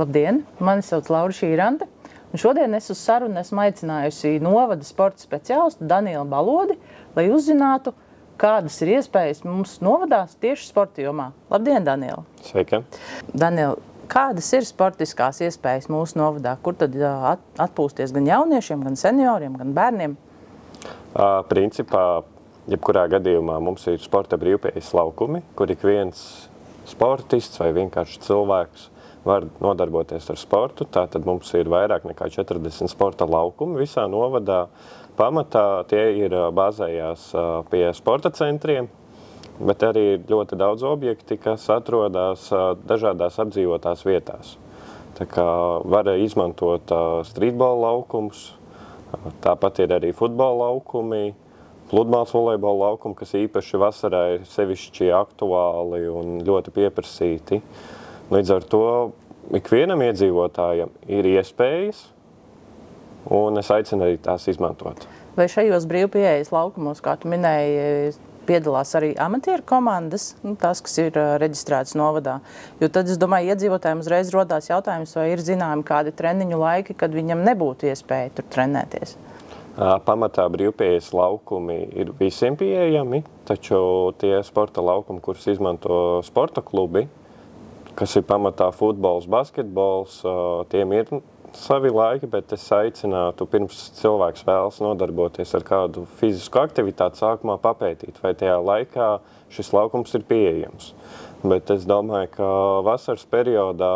Labdien! Mani sauc Laura Šīrante, un šodien es uz sarunu esmu aicinājusi novada sporta speciālistu Danielu Balodi, lai uzzinātu, kādas ir iespējas mums novadās tieši sporta jomā. Labdien, Daniela! Sveiki! Daniela, kādas ir sportiskās iespējas mūsu novadā? Kur tad atpūsties gan jauniešiem, gan senioriem, gan bērniem? Principā, jebkurā gadījumā mums ir sporta brīvpieejas laukumi, kur ik viens sportists vai vienkārši cilvēks var nodarboties ar sportu. Tātad mums ir vairāk nekā 40 sporta laukumi visā novadā. Pamatā tie ir bāzējās pie sporta centriem, bet arī ir ļoti daudz objekti, kas atrodas dažādās apdzīvotās vietās. Tā kā var izmantot streetbola laukumus, tāpat ir arī futbola laukumi, pludmales volejbola laukumi, kas īpaši vasarā ir sevišķi aktuāli un ļoti pieprasīti. Līdz ar to ikvienam iedzīvotājam ir iespējas, un es aicinu arī tās izmantot. Vai šajos brīvpieejas laukumos, kā tu minēji, piedalās arī amatieru komandas, tās, kas ir reģistrētas novadā? Jo tad, es domāju, iedzīvotājiem uzreiz rodās jautājums, vai ir zināmi kādi treniņu laiki, kad viņam nebūtu iespēja tur trenēties? Pamatā brīvpieejas laukumi ir visiem pieejami, taču tie sporta laukumi, kurus izmanto sporta klubi, kas ir pamatā futbols, basketbols, tiem ir savi laiki, bet es aicinātu, pirms cilvēks vēlas nodarboties ar kādu fizisku aktivitāti, sākumā papētīt, vai tajā laikā šis laukums ir pieejams. Bet es domāju, ka vasaras periodā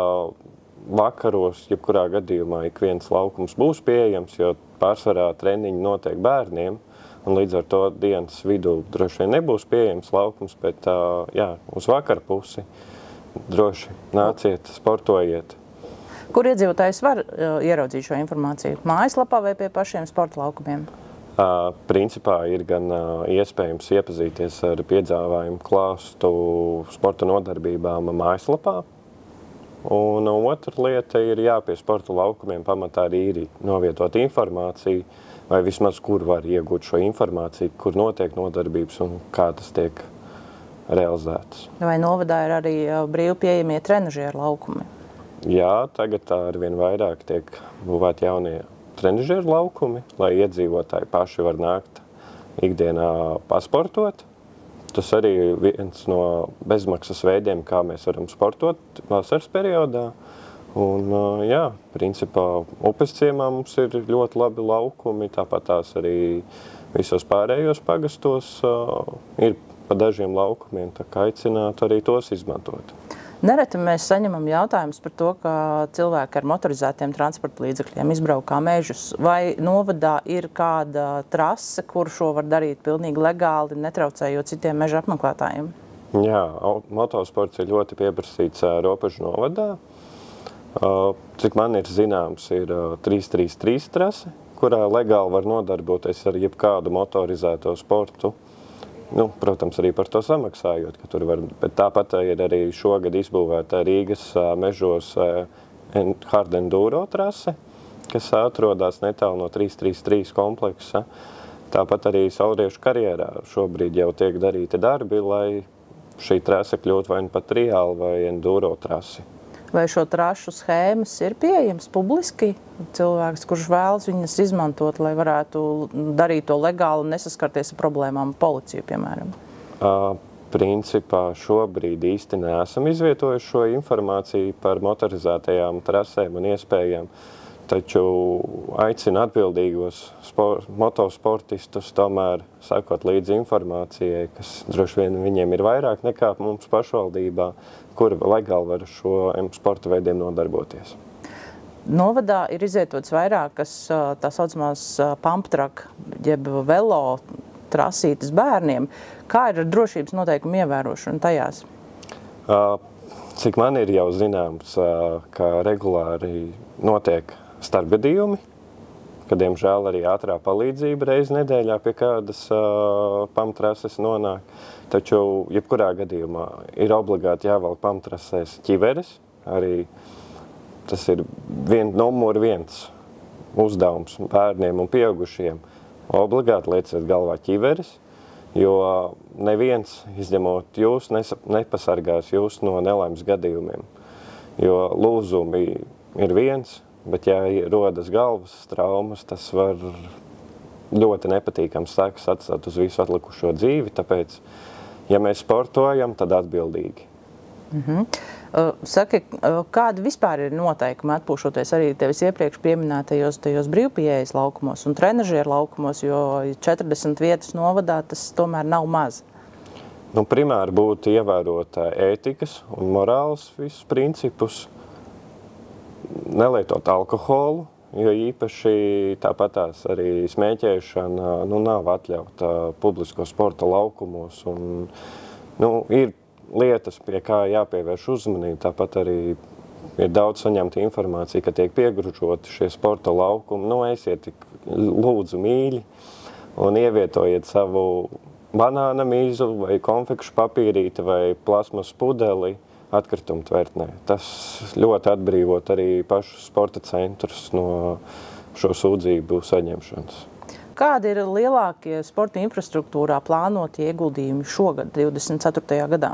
vakaros, jebkurā gadījumā, ik viens laukums būs pieejams, jo pārsvarā treniņi notiek bērniem, un līdz ar to dienas vidū droši vien nebūs pieejams laukums, bet uz vakar pusi droši nāciet, sportojiet. Kur iedzīvotājs var ieraudzīt šo informāciju? Mājaslapā vai pie pašiem sporta laukumiem? Principā ir gan iespējams iepazīties ar piedāvājumu klāstu sporta nodarbībām mājaslapā. Un otra lieta ir pie sporta laukumiem pamatā arī ir novietot informāciju, vai vismaz kur var iegūt šo informāciju, kur notiek nodarbības un kā tas tiek realizētas. Vai novadā ir arī brīvi pieejamie trenažieru laukumi? Jā, tagad arvien vairāk tiek būvēti jaunie trenažieru laukumi, lai iedzīvotāji paši var nākt ikdienā pasportot. Tas arī ir viens no bezmaksas veidiem, kā mēs varam sportot vasaras periodā. Un, principā upes ciemā mums ir ļoti labi laukumi, tāpat tās arī visos pārējos pagastos ir pa dažiem laukumiem, tā kā aicinātu arī tos izmantot. Nereti mēs saņemam jautājumus par to, ka cilvēki ar motorizētiem transporta līdzekļiem izbraukā mežus. Vai novadā ir kāda trase, kur šo var darīt pilnīgi legāli, netraucējot citiem meža apmeklētājiem? Jā, motosports ir ļoti pieprasīts Ropažu novadā. Cik man ir zināms, ir 333 trase, kurā legāli var nodarboties ar jebkādu motorizēto sportu. Protams, arī par to samaksājot, ka tur var, bet tāpat ir arī šogad izbūvēta Rīgas mežos Hard Enduro trase, kas atrodas netālu no 333 kompleksa. Tāpat arī Saulriešu karjerā šobrīd jau tiek darīti darbi, lai šī trase kļūtu vai pat triāla vai enduro trasi. Vai šo trašu schēmas ir pieejams publiski? Cilvēks, kurš vēlas viņas izmantot, lai varētu darīt to legāli un nesaskarties ar problēmām ar policiju, piemēram? Principā šobrīd īsti neesam izvietojuši šo informāciju par motorizētajām trasēm un iespējām, taču aicinu atbildīgos motosportistus tomēr sakot līdzi informācijai, kas droši vien viņiem ir vairāk nekā mums pašvaldībā, kur legāli var šo sporta veidiem nodarboties. Novadā ir izvietotas vairākas tā saucamās pump track, jeb velo trasītes bērniem. Kā ir ar drošības noteikumu ievērošanu tajās? Cik man ir jau zināms, ka regulāri notiek starpgadījumi, kad, diemžēl, arī ātrā palīdzība reizi nedēļā pie kādas pamtrases nonāk. Taču, jebkurā gadījumā, ir obligāti jāvelk pamtrasēs ķiveres. Arī tas ir numur viens uzdevums bērniem un pieaugušiem. Obligāti lieciet galvā ķiveres, jo neviens, izņemot jūs, nepasargās jūs no nelaimes gadījumiem. Jo lūzumi ir viens, bet ja rodas galvas traumas, tas var ļoti nepatīkams sekas atstāt uz visu atlikušo dzīvi, tāpēc, ja mēs sportojam, tad atbildīgi. Saki, kādi vispār ir noteikumi atpūšoties arī tevis iepriekš pieminētajos brīvpieejas laukumos un trenažieru laukumos, jo 40 vietas novadā tas tomēr nav maz? Primāri būtu ievērot ētikas un morāls visus principus, nelietot alkoholu, jo īpaši tāpatās arī smēķēšana nav atļauta publisko sporta laukumos un ir lietas, pie kā jāpievērš uzmanību, tāpat arī ir daudz saņemta informācija, ka tiek piegružoti šie sporta laukumi. Esiet tik lūdzu mīļi un ievietojiet savu banāna mīzu vai konfekšu papīrīti vai plasmas pudeli atkritumu tvertnē. Tas ļoti atbrīvot arī pašu sporta centrus no šo sūdzību saņemšanas. Kādi ir lielākie sporta infrastruktūrā plānotie ieguldījumi šogad, 24. gadā?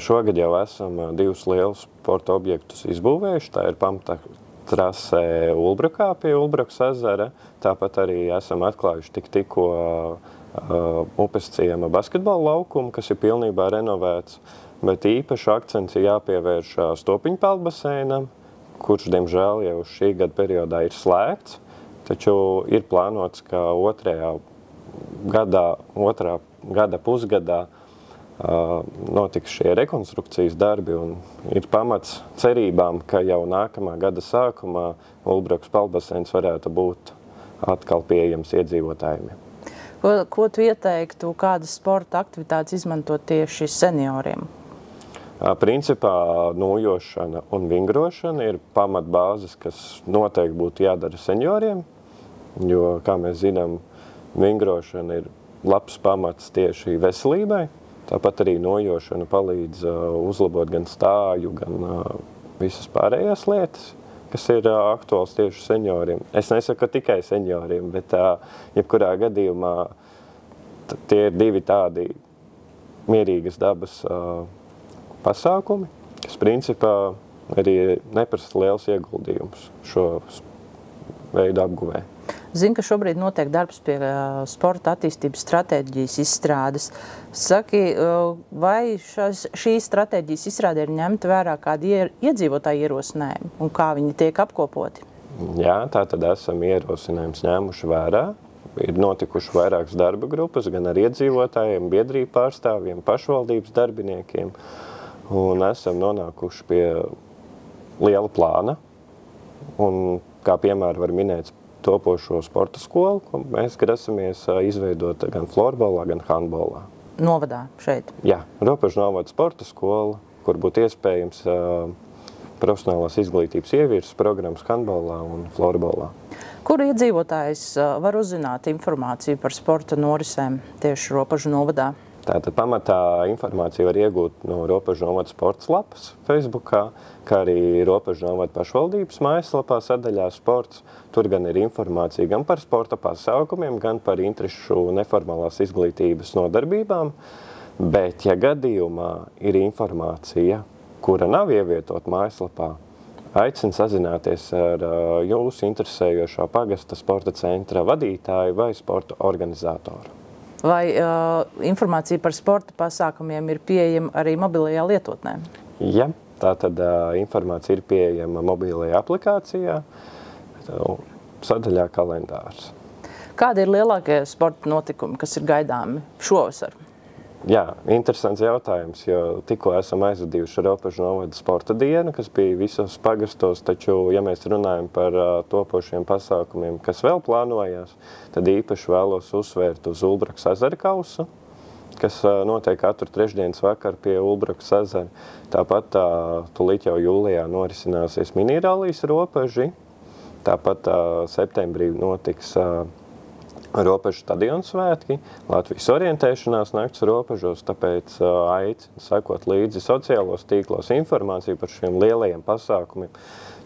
Šogad jau esam 2 lielus sporta objektus izbūvējuši. Tā ir pamata trasē Ulbrukā pie Ulbrukas ezera. Tāpat arī esam atklājuši tikko upes ciema basketbola laukumu, kas ir pilnībā renovēts. Bet īpaši akcents ir jāpievērš Stopiņu peldbaseinam, kurš, diemžēl, jau šī gada periodā ir slēgts. Taču ir plānots, ka otrā gada pusgadā notiks šie rekonstrukcijas darbi un ir pamats cerībām, ka jau nākamā gada sākumā Ulbrukas peldbaseins varētu būt atkal pieejams iedzīvotājiem. Ko tu ieteiktu, kādas sporta aktivitātes izmantot tieši senioriem? Principā nojošana un vingrošana ir pamatbāzes, kas noteikti būtu jādara senioriem, jo, kā mēs zinām, vingrošana ir labs pamats tieši veselībai. Tāpat arī nojošana palīdz uzlabot gan stāju, gan visas pārējās lietas, kas ir aktuāls tieši senioriem. Es nesaku tikai senioriem, bet jebkurā gadījumā tie ir 2 tādi mierīgas dabas pasākumi, kas principā arī neprasa liels ieguldījums šo veidu apguvē. Zinu, ka šobrīd notiek darbs pie sporta attīstības stratēģijas izstrādes. Saki, vai šī stratēģijas izstrāde ir ņemta vērā kādi iedzīvotāji ierosinājumi un kā viņi tiek apkopoti? Jā, tātad esam ierosinājums ņēmuši vērā. Ir notikuši vairākas darba grupas, gan ar iedzīvotājiem, biedrību pārstāvjiem, pašvaldības darbiniekiem. Un esam nonākuši pie liela plāna. Un, kā piemēru var minēt topošo sporta skolu, ko mēs grasamies izveidot gan florbolā, gan handbolā. Novadā šeit? Jā, Ropažu novada sporta skola, kur būtu iespējams profesionālās izglītības ievirzes programmas handbolā un florbolā. Kur iedzīvotājs var uzzināt informāciju par sporta norisēm tieši Ropažu novadā? Tātad pamatā informāciju var iegūt no Ropažu novada sports lapas Facebookā, kā arī Ropažu novada pašvaldības mājaslapā sadaļā sports. Tur gan ir informācija gan par sporta pasākumiem, gan par interešu neformālās izglītības nodarbībām. Bet, ja gadījumā ir informācija, kura nav ievietot mājaslapā, aicinu sazināties ar jūsu interesējošā pagasta sporta centra vadītāju vai sporta organizatoru. Vai informācija par sporta pasākumiem ir pieejama arī mobilajā lietotnē? Jā, tātad informācija ir pieejama mobilajā aplikācijā, sadaļā kalendārs. Kādi ir lielākie sporta notikumi, kas ir gaidāmi šovasar? Jā, interesants jautājums, jo tikko esam aizvadījuši Ropažu novada sporta dienu, kas bija visos pagastos, taču, ja mēs runājam par topošiem pasākumiem, kas vēl plānojās, tad īpaši vēlos uzsvērt uz Ulbrukas ezera kausu, kas notiek katru trešdienas vakaru pie Ulbrukas ezera. Tāpat tūlīt jau jūlijā norisināsies minirallijas Ropaži, tāpat septembrī notiks Ropažu stadionu svētki, Latvijas orientēšanās nakts Ropažos, tāpēc aicinu sekot līdzi sociālos tīklos informāciju par šiem lielajiem pasākumiem.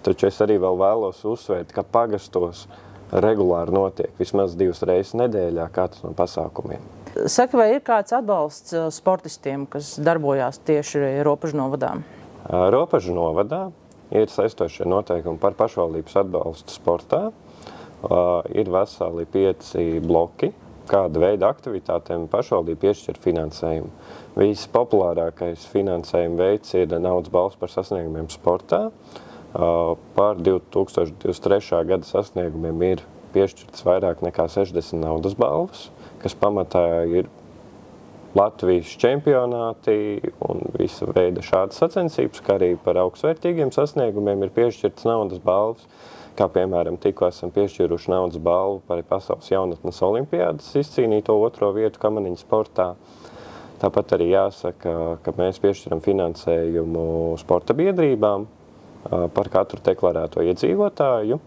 Taču es arī vēl vēlos uzsvērt, ka pagastos regulāri notiek vismaz 2 reizes nedēļā katrs no pasākumiem. Saka, vai ir kāds atbalsts sportistiem, kas darbojās tieši Ropažu novadā? Ropažu novadā ir saistošie noteikumi par pašvaldības atbalstu sportā. Ir veseli 5 bloki, kāda veida aktivitātēm pašvaldība piešķir finansējumu. Vispopulārākais finansējuma veids ir naudas balvas par sasniegumiem sportā. Par 2023. gada sasniegumiem ir piešķirts vairāk nekā 60 naudas balvas, kas pamatā ir Latvijas čempionāti un visa veida šādas sacensības, kā arī par augstsvērtīgiem sasniegumiem ir piešķirts naudas balvas, kā piemēram tikko esam piešķiruši naudas balvu par pasaules jaunatnes olimpiādas izcīnīto 2. vietu kamaniņu sportā. Tāpat arī jāsaka, ka mēs piešķiram finansējumu sporta biedrībām par katru deklarēto iedzīvotāju.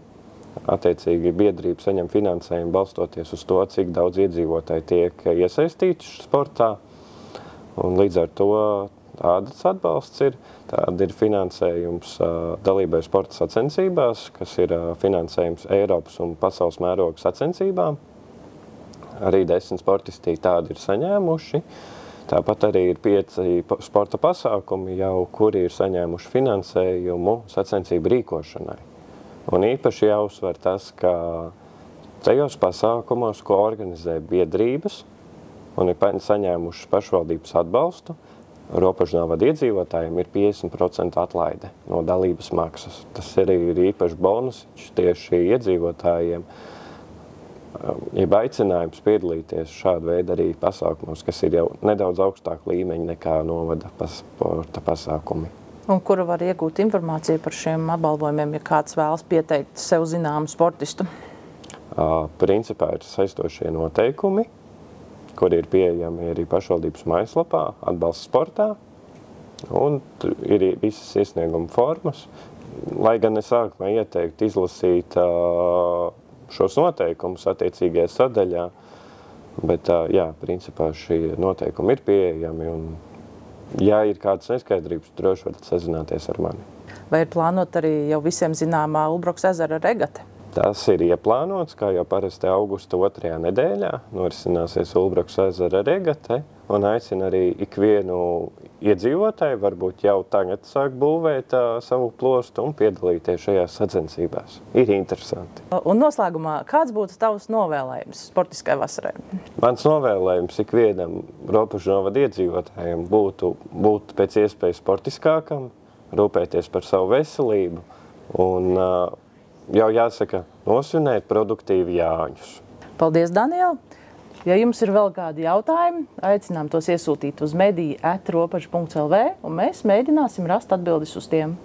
Attiecīgi biedrība saņem finansējumu balstoties uz to, cik daudz iedzīvotāji tiek iesaistīti sportā. Un līdz ar to tāds atbalsts ir. Tāda ir finansējums dalībai sporta sacensībās, kas ir finansējums Eiropas un pasaules mēroga sacensībām. Arī 10 sportisti tādi ir saņēmuši. Tāpat arī ir 5 sporta pasākumi, kuri ir saņēmuši finansējumu sacensību rīkošanai. Un īpaši jāuzsver tas, ka tajos pasākumos, ko organizē biedrības un ir saņēmušas pašvaldības atbalstu, Ropažnovada iedzīvotājiem ir 50% atlaide no dalības maksas. Tas arī ir īpaši bonus tieši iedzīvotājiem, jeb aicinājums piedalīties šādu veidu arī pasākumos, kas ir jau nedaudz augstāk līmeņi nekā novada sporta pasākumi. Un kura var iegūt informāciju par šiem apbalvojumiem, ja kāds vēlas pieteikt sev zināmu sportistu? Principā ir saistošie noteikumi, kuri ir pieejami arī pašvaldības mājaslapā atbalsts sportā. Un ir visas iesnieguma formas. Lai gan es sākumā ieteiktu izlasīt šos noteikumus attiecīgajā sadaļā, bet principā šie noteikumi ir pieejami un ja ir kādas neskaidrības, droši varat sazināties ar mani. Vai ir plānot arī jau visiem zināmā Ulbrokas ezera regate? Tas ir ieplānots, kā jau parasti augusta 2. nedēļā norisināsies Ulbrokas ezera regate un aicina arī ikvienu iedzīvotāju, varbūt jau tagad sāk būvēt savu plostu un piedalīties šajās sacensībās. Ir interesanti. Un noslēgumā, kāds būtu tavs novēlējums sportiskai vasarai? Mans novēlējums ikvienam Ropažnovada iedzīvotājiem būtu būt pēc iespējas sportiskākam, rūpēties par savu veselību un jau jāsaka, nosvinēt produktīvi Jāņus. Paldies, Daniel! Ja jums ir vēl kādi jautājumi, aicinām tos iesūtīt uz mediju@ropaž.lv un mēs mēģināsim rast atbildes uz tiem.